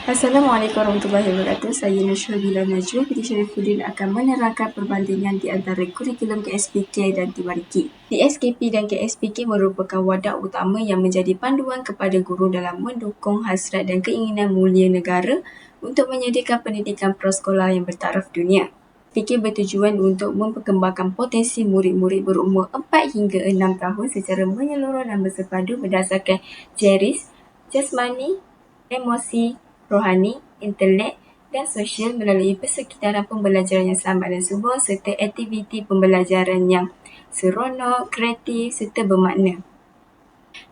Assalamualaikum warahmatullahi wabarakatuh. Saya Nashwabila Najwa binti Syarifuddin akan menerangkan perbandingan di antara kurikulum KSPK dan Tiwariki. PSKP dan KSPK merupakan wadah utama yang menjadi panduan kepada guru dalam mendukung hasrat dan keinginan mulia negara untuk menyediakan pendidikan prasekolah yang bertaraf dunia. PSKP bertujuan untuk memperkembangkan potensi murid-murid berumur 4 hingga 6 tahun secara menyeluruh dan bersepadu berdasarkan JERIS, jasmani, emosi, rohani, intelek dan sosial melalui persekitaran pembelajaran yang selamat dan subur serta aktiviti pembelajaran yang seronok, kreatif serta bermakna.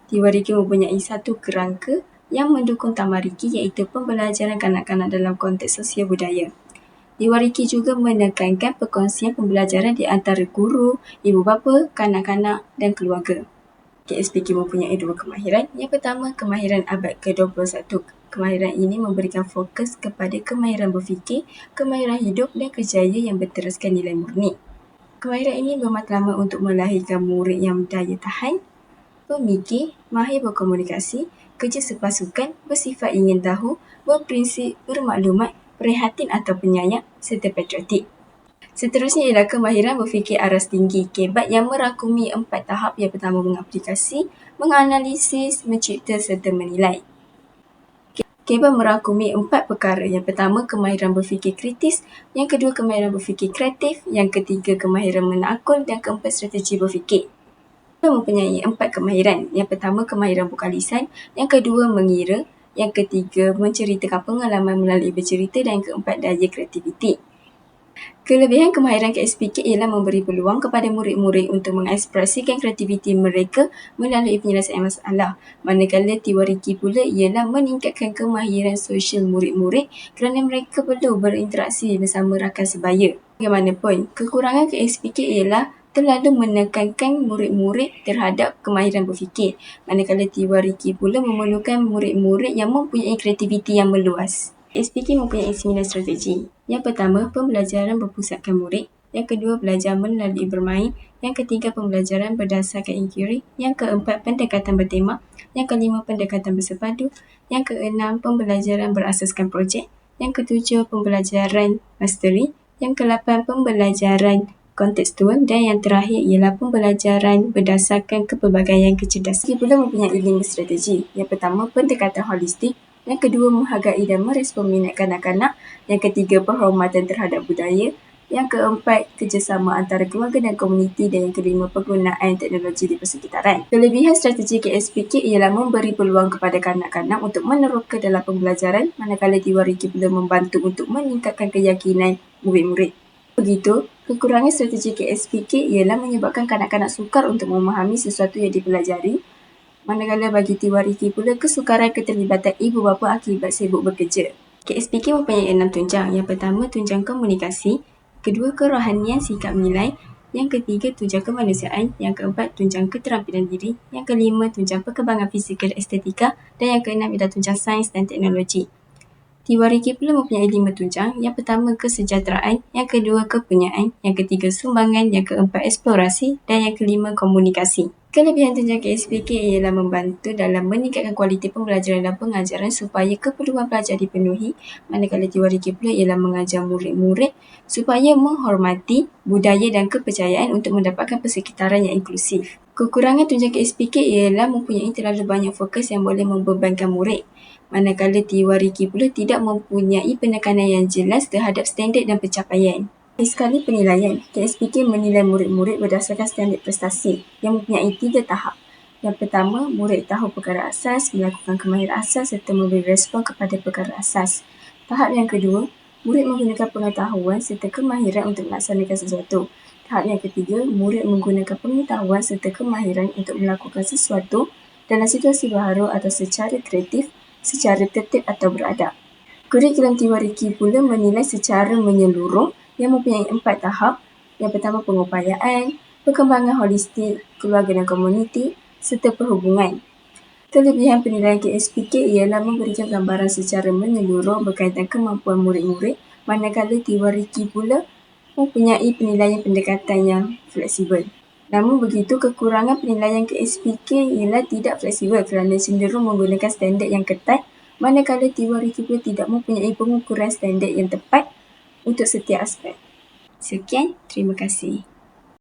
Tiwariki mempunyai satu kerangka yang mendukung tamariki iaitu pembelajaran kanak-kanak dalam konteks sosial budaya. Tiwariki juga menekankan perkongsian pembelajaran di antara guru, ibu bapa, kanak-kanak dan keluarga. KSPK mempunyai dua kemahiran. Yang pertama, kemahiran abad ke-21. Kemahiran ini memberikan fokus kepada kemahiran berfikir, kemahiran hidup dan kerjaya yang berteraskan nilai murni. Kemahiran ini bermatlamat untuk melahirkan murid yang daya tahan, pemikir, mahir berkomunikasi, kerja sepasukan, bersifat ingin tahu, berprinsip, bermaklumat, prihatin atau penyayang serta patriotik. Seterusnya ialah kemahiran berfikir aras tinggi, KBAT yang merangkumi 4 tahap. Yang pertama, mengaplikasi, menganalisis, mencipta serta menilai. KBAT merangkumi 4 perkara. Yang pertama, kemahiran berfikir kritis. Yang kedua, kemahiran berfikir kreatif. Yang ketiga, kemahiran menakul. Dan keempat, strategi berfikir. Kita mempunyai 4 kemahiran. Yang pertama, kemahiran bukan lisan. Yang kedua, mengira. Yang ketiga, menceritakan pengalaman melalui bercerita. Dan yang keempat, daya kreativiti. Kelebihan kemahiran KSPK ialah memberi peluang kepada murid-murid untuk mengekspresikan kreativiti mereka melalui penyelesaian masalah. Manakala Tiwariki pula ialah meningkatkan kemahiran sosial murid-murid kerana mereka perlu berinteraksi bersama rakan sebaya. Bagaimanapun, kekurangan KSPK ialah terlalu menekankan murid-murid terhadap kemahiran berfikir. Manakala Tiwariki pula memerlukan murid-murid yang mempunyai kreativiti yang meluas. KSPK mempunyai 9 strategi. Yang pertama, pembelajaran berpusatkan murid. Yang kedua, belajar melalui bermain. Yang ketiga, pembelajaran berdasarkan inquiry. Yang keempat, pendekatan bertema. Yang kelima, pendekatan bersepadu. Yang keenam, pembelajaran berasaskan projek. Yang ketujuh, pembelajaran mastery. Yang ke-8, pembelajaran kontekstual. Dan yang terakhir ialah pembelajaran berdasarkan kepelbagaian kecerdasan. Kita pula mempunyai 5 strategi. Yang pertama, pendekatan holistik. Yang kedua, menghargai dan merespon minat kanak-kanak. Yang ketiga, penghormatan terhadap budaya. Yang keempat, kerjasama antara keluarga dan komuniti. Dan yang kelima, penggunaan teknologi di persekitaran. Kelebihan strategi KSPK ialah memberi peluang kepada kanak-kanak untuk meneroka dalam pembelajaran, manakala Tiwariki pula membantu untuk meningkatkan keyakinan murid-murid. Begitu, kekurangan strategi KSPK ialah menyebabkan kanak-kanak sukar untuk memahami sesuatu yang dipelajari. Manakala bagi Tiwariki pula kesukaran keterlibatan ibu bapa akibat sibuk bekerja. KSPK mempunyai 6 tunjang. Yang pertama, tunjang komunikasi. Kedua, kerohanian sikap nilai. Yang ketiga, tunjang kemanusiaan. Yang keempat, tunjang keterampilan diri. Yang kelima, tunjang perkembangan fizikal estetika. Dan yang keenam ialah tunjang sains dan teknologi. Tiwariki pula mempunyai 5 tunjang. Yang pertama, kesejahteraan. Yang kedua, kepunyaan. Yang ketiga, sumbangan. Yang keempat, eksplorasi. Dan yang kelima, komunikasi. Kelebihan tunjang KSPK ialah membantu dalam meningkatkan kualiti pembelajaran dan pengajaran supaya keperluan pelajar dipenuhi. Manakala Tiwariki pula ialah mengajar murid-murid supaya menghormati budaya dan kepercayaan untuk mendapatkan persekitaran yang inklusif. Kekurangan tunjang KSPK ialah mempunyai terlalu banyak fokus yang boleh membebankan murid. Manakala Tiwariki pula tidak mempunyai penekanan yang jelas terhadap standard dan pencapaian. Sekali penilaian, KSPK menilai murid-murid berdasarkan standard prestasi yang mempunyai 3 tahap. Yang pertama, murid tahu perkara asas, melakukan kemahiran asas serta memberi respon kepada perkara asas. Tahap yang kedua, murid menggunakan pengetahuan serta kemahiran untuk melaksanakan sesuatu. Tahap yang ketiga, murid menggunakan pengetahuan serta kemahiran untuk melakukan sesuatu dalam situasi baharu atau secara kreatif, secara tertib atau beradab. Kurikulum Tiwariki pula menilai secara menyeluruh yang mempunyai 4 tahap. Yang pertama, pengupayaan, perkembangan holistik, keluarga dan komuniti, serta perhubungan. Kelebihan penilaian KSPK ialah memberikan gambaran secara menyeluruh berkaitan kemampuan murid-murid, manakala Tiwariki pula mempunyai penilaian pendekatan yang fleksibel. Namun begitu, kekurangan penilaian KSPK ialah tidak fleksibel kerana cenderung menggunakan standard yang ketat manakala Tiwariki pula tidak mempunyai pengukuran standard yang tepat untuk setiap aspek. Sekian, terima kasih.